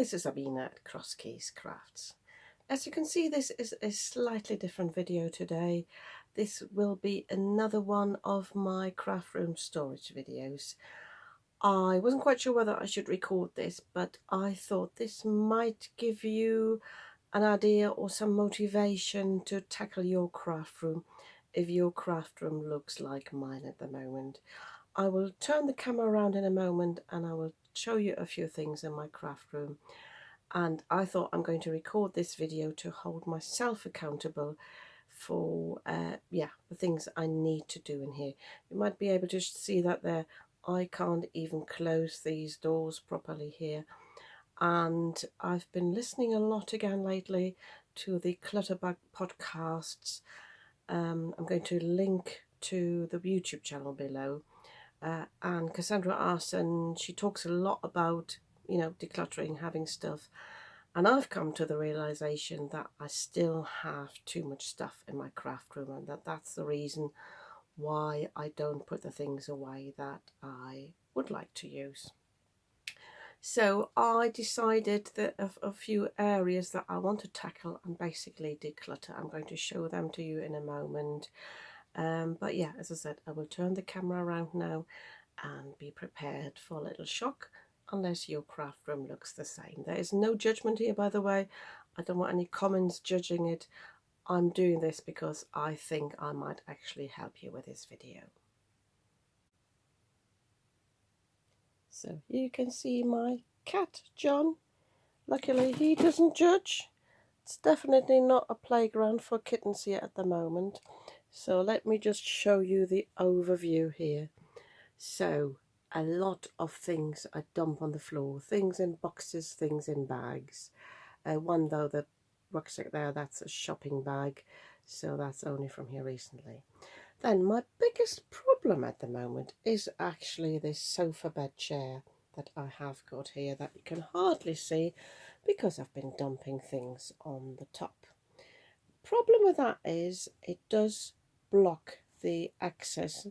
this is Abina at Cross Keys Crafts. As you can see, this is a slightly different video today. This will be another one of my craft room storage videos. I wasn't quite sure whether I should record this, but I thought this might give you an idea or some motivation to tackle your craft room if your craft room looks like mine at the moment. I will turn the camera around in a moment and I will show you a few things in my craft room, and I thought I'm going to record this video to hold myself accountable for the things I need to do in here. You might be able to see that there I can't even close these doors properly here, and I've been listening a lot again lately to the Clutter podcasts. I'm going to link to the YouTube channel below. And Cassandra Arson, she talks a lot about, decluttering, having stuff. And I've come to the realization that I still have too much stuff in my craft room, and that's the reason why I don't put the things away that I would like to use. So I decided that a few areas that I want to tackle and basically declutter. I'm going to show them to you in a moment. But yeah, as I said, I will turn the camera around now and be prepared for a little shock, unless your craft room looks the same. There is no judgment here, by the way. I don't want any comments judging it. I'm doing this because I think I might actually help you with this video. So you can see my cat, John. Luckily he doesn't judge. It's definitely not a playground for kittens here at the moment. So let me just show you the overview here. So a lot of things I dump on the floor, things in boxes, things in bags. One though, the rucksack there, that's a shopping bag, so that's only from here recently. Then my biggest problem at the moment is actually this sofa bed chair that I have got here that you can hardly see because I've been dumping things on the top. Problem with that is it does block the access.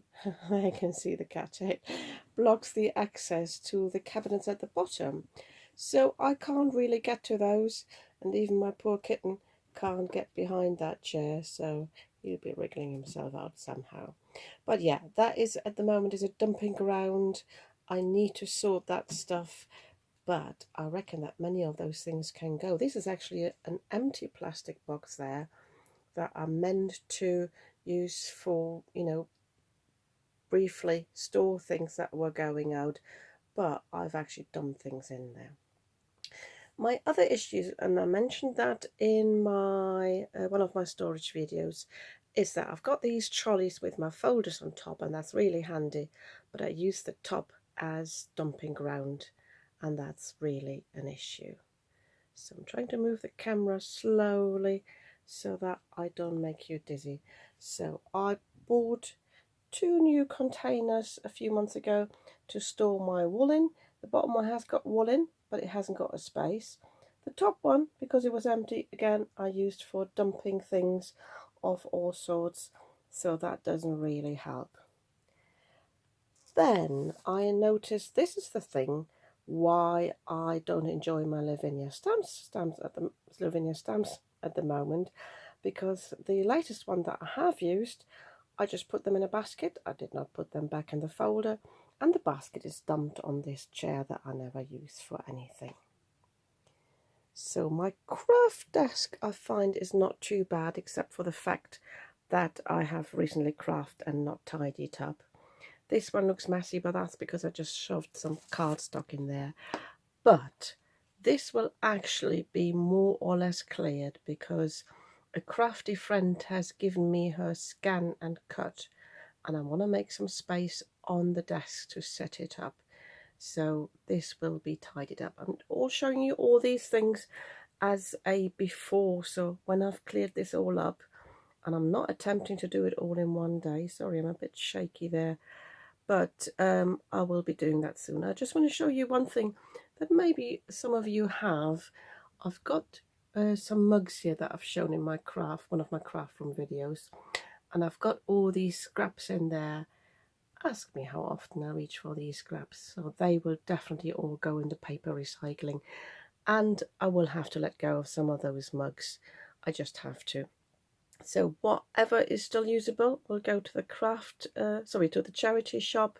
I can see the cat. It blocks the access to the cabinets at the bottom, so I can't really get to those, and even my poor kitten can't get behind that chair, so he'll be wriggling himself out somehow. But yeah, that is at the moment is a dumping ground. I need to sort that stuff, but I reckon that many of those things can go. This is actually an empty plastic box there that are meant to use for, briefly store things that were going out, but I've actually dumped things in there. My other issues, and I mentioned that in my one of my storage videos, is that I've got these trolleys with my folders on top, and that's really handy, but I use the top as dumping ground, and that's really an issue. So I'm trying to move the camera slowly so that I don't make you dizzy. So I bought 2 new containers a few months ago to store my wool in. The bottom one has got wool in, but it hasn't got a space. The top one, because it was empty, again, I used for dumping things of all sorts, so that doesn't really help. Then I noticed, this is the thing why I don't enjoy my Lavinia stamps at the moment, because the latest one that I have used, I just put them in a basket. I did not put them back in the folder, and the basket is dumped on this chair that I never use for anything. So my craft desk, I find, is not too bad, except for the fact that I have recently crafted and not tidied it up. This one looks messy, but that's because I just shoved some cardstock in there. But this will actually be more or less cleared because a crafty friend has given me her scan and cut, and I want to make some space on the desk to set it up. So this will be tidied up. I'm all showing you all these things as a before, so when I've cleared this all up, and I'm not attempting to do it all in one day. Sorry, I'm a bit shaky there, but I will be doing that soon. I just want to show you one thing that maybe some of you have. I've got some mugs here that I've shown in my one of my craft room videos, and I've got all these scraps in there. Ask me how often I reach for these scraps, so they will definitely all go into paper recycling. and I will have to let go of some of those mugs. I just have to. So whatever is still usable will go to the to the charity shop.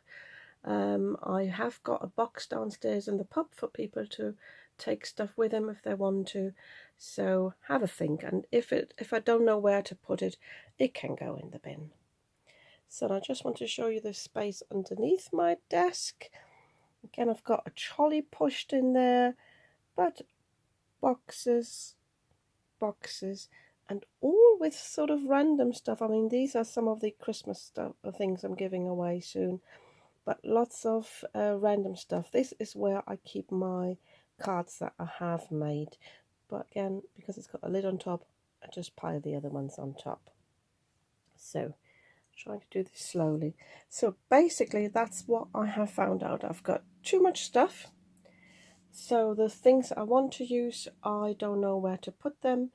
I have got a box downstairs in the pub for people to take stuff with them if they want to. So have a think, and if I don't know where to put it, it can go in the bin. So I just want to show you the space underneath my desk. Again, I've got a trolley pushed in there, but boxes, and all with sort of random stuff. I mean, these are some of the Christmas stuff, things I'm giving away soon, but lots of random stuff. This is where I keep my cards that I have made, but again, because it's got a lid on top, I just pile the other ones on top. So trying to do this slowly. So basically that's what I have found out. I've got too much stuff, so the things I want to use, I don't know where to put them.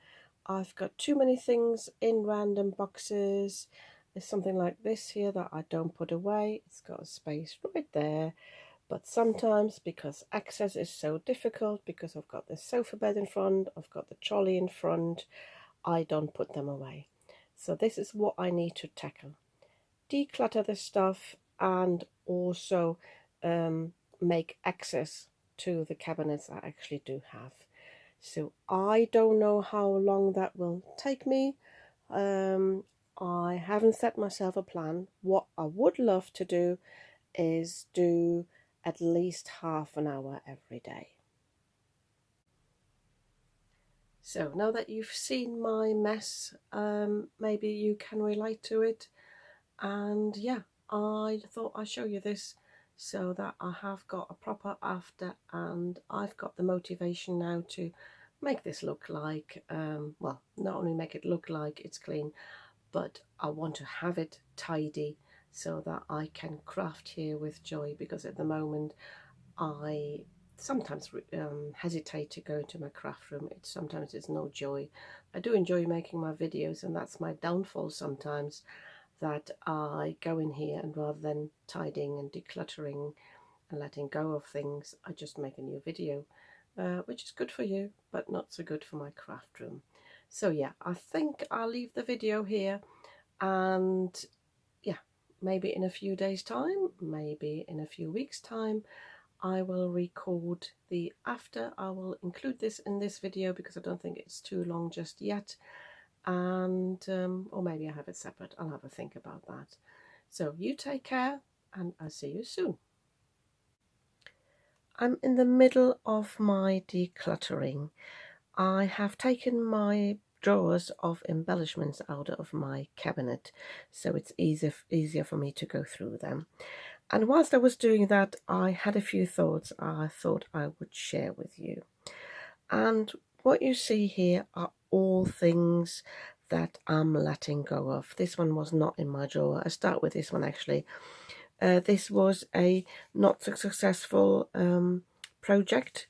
I've got too many things in random boxes. There's something like this here that I don't put away. It's got a space right there, but sometimes because access is so difficult, because I've got the sofa bed in front, I've got the trolley in front, I don't put them away. So this is what I need to tackle. Declutter the stuff and also make access to the cabinets I actually do have. So I don't know how long that will take me. I haven't set myself a plan. What I would love to do is do at least half an hour every day. So now that you've seen my mess, maybe you can relate to it. And yeah, I thought I'd show you this so that I have got a proper after, and I've got the motivation now to make this look like, well, not only make it look like it's clean, but I want to have it tidy so that I can craft here with joy, because at the moment I sometimes hesitate to go into my craft room. Sometimes it's no joy. I do enjoy making my videos, and that's my downfall sometimes, that I go in here and rather than tidying and decluttering and letting go of things, I just make a new video, which is good for you, but not so good for my craft room. So yeah, I think I'll leave the video here, and yeah, maybe in a few days time, maybe in a few weeks time, I will record the after. I will include this in this video because I don't think it's too long just yet, and or maybe I have it separate. I'll have a think about that. So you take care, and I'll see you soon. I'm in the middle of my decluttering. I have taken my drawers of embellishments out of my cabinet, so it's easier for me to go through them. And whilst I was doing that, I had a few thoughts I thought I would share with you. And what you see here are all things that I'm letting go of. This one was not in my drawer. I start with this one actually. This was a not so successful project,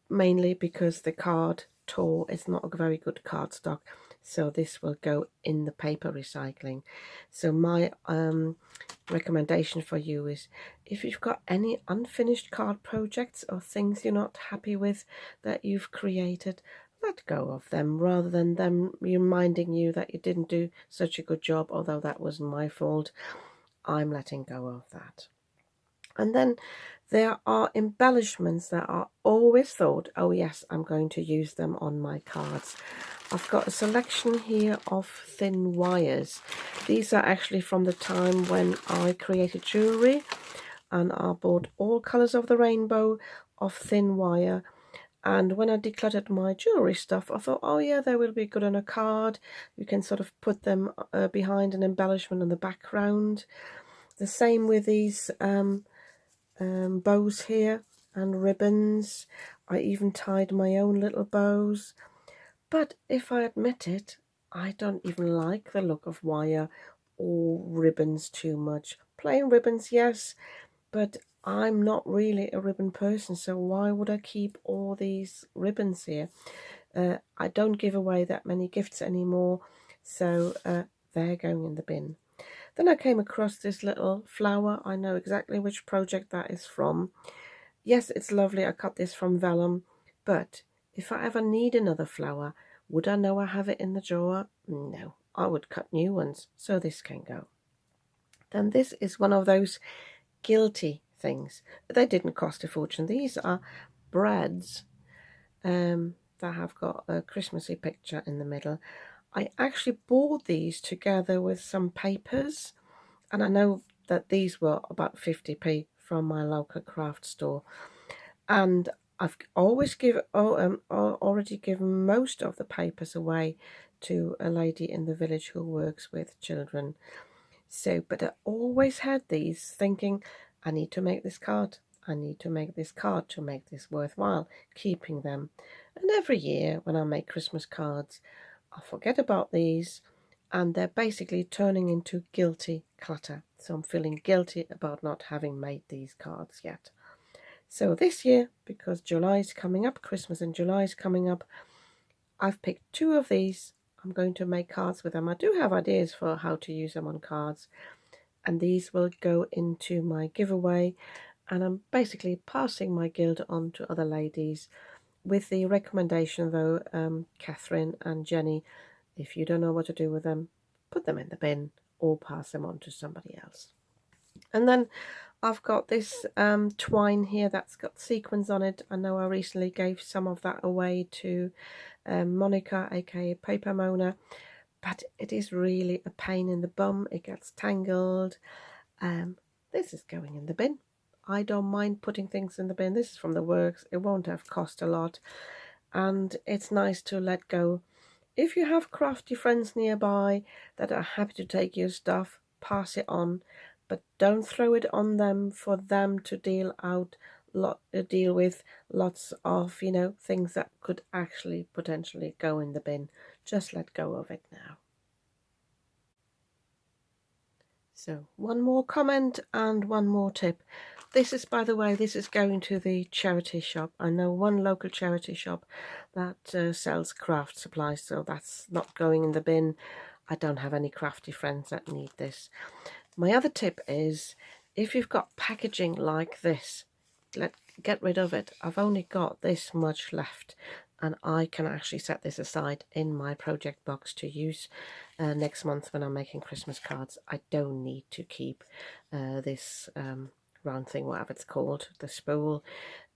mainly because the card tore. It's not a very good cardstock, so this will go in the paper recycling. So my recommendation for you is, if you've got any unfinished card projects or things you're not happy with that you've created, let go of them, rather than them reminding you that you didn't do such a good job, although that was my fault. I'm letting go of that. And then there are embellishments that are always thought, oh yes, I'm going to use them on my cards. I've got a selection here of thin wires. These are actually from the time when I created jewellery, and I bought all colours of the rainbow of thin wire. And when I decluttered my jewellery stuff, I thought, oh yeah, they will be good on a card. You can sort of put them behind an embellishment in the background. The same with these bows here and ribbons. I even tied my own little bows. But if I admit it, I don't even like the look of wire or ribbons too much. Plain ribbons, yes, but I'm not really a ribbon person, so why would I keep all these ribbons here? I don't give away that many gifts anymore, so they're going in the bin. Then I came across this little flower. I know exactly which project that is from. Yes, it's lovely. I cut this from vellum, But if I ever need another flower, would I know I have it in the drawer? No, I would cut new ones, so this can go. Then this is one of those guilty things. They didn't cost a fortune. These are breads that have got a Christmassy picture in the middle. I actually bought these together with some papers, and I know that these were about 50p from my local craft store. And I've already given most of the papers away to a lady in the village who works with children. So, but I always had these thinking, I need to make this card. I need to make this card to make this worthwhile, keeping them. And every year when I make Christmas cards, I forget about these, and they're basically turning into guilty clutter. So I'm feeling guilty about not having made these cards yet. So this year, because July is coming up, Christmas in July is coming up, I've picked 2 of these. I'm going to make cards with them. I do have ideas for how to use them on cards, and these will go into my giveaway, and I'm basically passing my guild on to other ladies with the recommendation though, Catherine and Jenny, if you don't know what to do with them, put them in the bin or pass them on to somebody else. And then I've got this twine here that's got sequins on it. I know I recently gave some of that away to Monica, aka Paper Mona, but it is really a pain in the bum. It gets tangled. This is going in the bin. I don't mind putting things in the bin. This is from the works. It won't have cost a lot, and it's nice to let go. If you have crafty friends nearby that are happy to take your stuff, pass it on, but don't throw it on them for them to deal with lots of, you know, things that could actually potentially go in the bin. Just let go of it now. So one more comment and one more tip. This is, by the way, this is going to the charity shop. I know one local charity shop that sells craft supplies, so that's not going in the bin. I don't have any crafty friends that need this. My other tip is, if you've got packaging like this, get rid of it. I've only got this much left, and I can actually set this aside in my project box to use next month when I'm making Christmas cards. I don't need to keep this round thing, whatever it's called, the spool.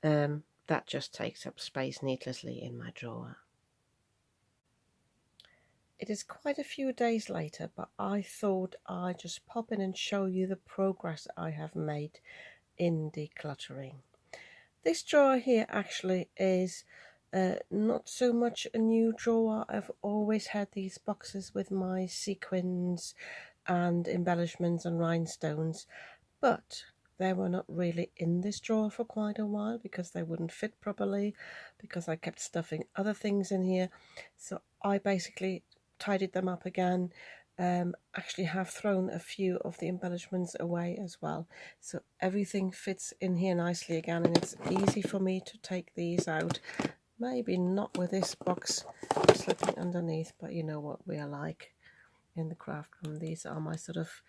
That just takes up space needlessly in my drawer. It is quite a few days later, but I thought I'd just pop in and show you the progress I have made in decluttering. This drawer here actually is not so much a new drawer. I've always had these boxes with my sequins and embellishments and rhinestones, but they were not really in this drawer for quite a while because they wouldn't fit properly, because I kept stuffing other things in here. So I basically tidied them up again. Actually have thrown a few of the embellishments away as well, so everything fits in here nicely again, and it's easy for me to take these out. Maybe not with this box slipping underneath, but you know what we are like in the craft room. These are my sort of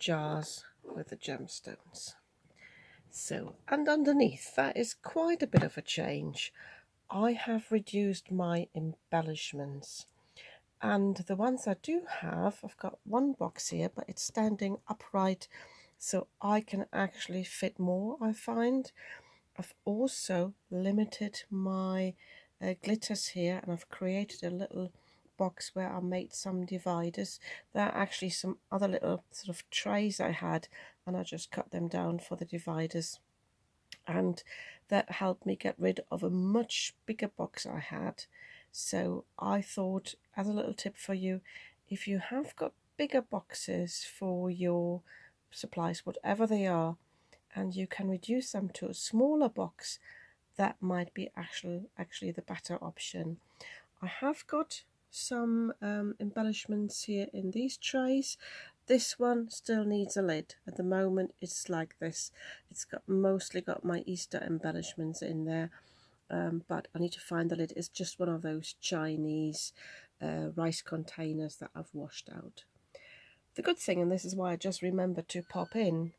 jars with the gemstones. So, and underneath that is quite a bit of a change. I have reduced my embellishments. And the ones I do have, I've got one box here, but it's standing upright, so I can actually fit more, I find. I've also limited my glitters here, and I've created a little box where I made some dividers. There are actually some other little sort of trays I had, and I just cut them down for the dividers. And that helped me get rid of a much bigger box I had. So I thought, as a little tip for you, if you have got bigger boxes for your supplies, whatever they are, and you can reduce them to a smaller box, that might be actually the better option. I have got some embellishments here in these trays. This one still needs a lid. At the moment it's like this. It's mostly got my Easter embellishments in there. But I need to find the lid. It's just one of those Chinese rice containers that I've washed out. The good thing, and this is why I just remembered to pop in,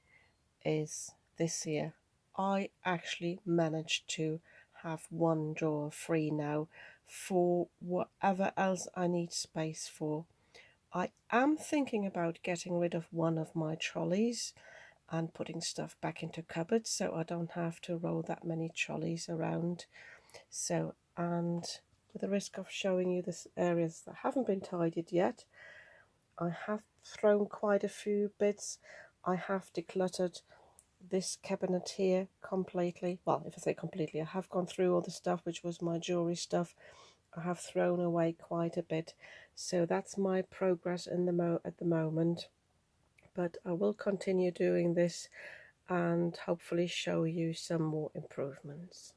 is this here. I actually managed to have one drawer free now for whatever else I need space for. I am thinking about getting rid of one of my trolleys and putting stuff back into cupboards so I don't have to roll that many trolleys around. So, and with the risk of showing you the areas that haven't been tidied yet, I have thrown quite a few bits. I have decluttered this cabinet here completely. Well, if I say completely, I have gone through all the stuff which was my jewellery stuff. I have thrown away quite a bit. So that's my progress in at the moment. But I will continue doing this and hopefully show you some more improvements.